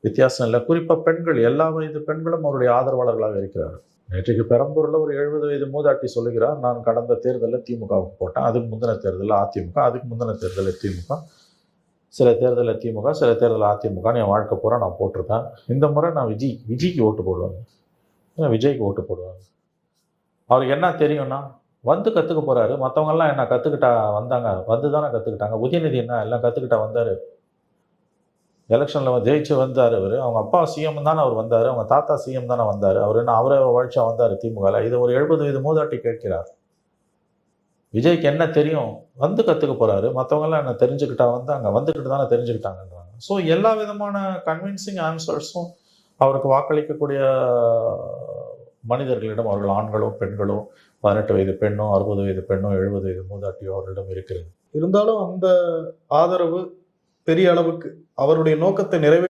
வித்தியாசம் இல்லை. குறிப்பாக பெண்கள், எல்லா வயது பெண்களும் அவருடைய ஆதரவாளர்களாக இருக்கிறார்கள். நேற்றைக்கு பெரம்பூரில் ஒரு 70 வயது மூதாட்டி சொல்லுகிறார், நான் கடந்த தேர்தலில் திமுகவுக்கு போட்டேன், அதுக்கு முந்தின தேர்தலில் அதிமுக, அதுக்கு முந்தின தேர்தலில் திமுக, சில தேர்தலில் திமுக, சில தேர்தலில் அதிமுகன்னு என் வாழ்க்கை பூரா நான் போட்டிருக்கேன். இந்த முறை நான் விஜய்க்கு ஓட்டு போடுவாங்க. விஜய்க்கு ஓட்டு போடுவாங்க. அவருக்கு என்ன தெரியும்னா, வந்து கற்றுக்க போகிறாரு. மற்றவங்கெல்லாம் என்ன கற்றுக்கிட்டா வந்தாங்க, வந்து தானே கற்றுக்கிட்டாங்க. உதயநிதி என்ன எல்லாம் கற்றுக்கிட்டா வந்தார். எலெக்ஷனில் ஜெயிச்சு வந்தார் அவர். அவங்க அப்பா சிஎம் தானே அவர் வந்தார், அவங்க தாத்தா சிஎம் தானே வந்தார். அவர் என்ன அவரே வாழ்ச்சா வந்தார் திமுகவில்? இது ஒரு 70 வயது மூதாட்டி கேட்கிறார். விஜய்க்கு என்ன தெரியும்? வந்து கற்றுக்க போகிறாரு. மற்றவங்கெல்லாம் என்ன தெரிஞ்சுக்கிட்டா வந்தாங்க, வந்துக்கிட்டு தானே தெரிஞ்சுக்கிட்டாங்கன்றாங்க. ஸோ எல்லா விதமான கன்வின்சிங் ஆன்சர்ஸும் அவருக்கு வாக்களிக்கக்கூடிய மனிதர்களிடம், அவர்கள் ஆண்களோ பெண்களோ, 18 வயது பெண்ணோ, 60 வயது பெண்ணோ, 70 வயது மூதாட்டியோ அவர்களிடம் இருக்கிறது. இருந்தாலும் அந்த ஆதரவு பெரிய அளவுக்கு அவருடைய நோக்கத்தை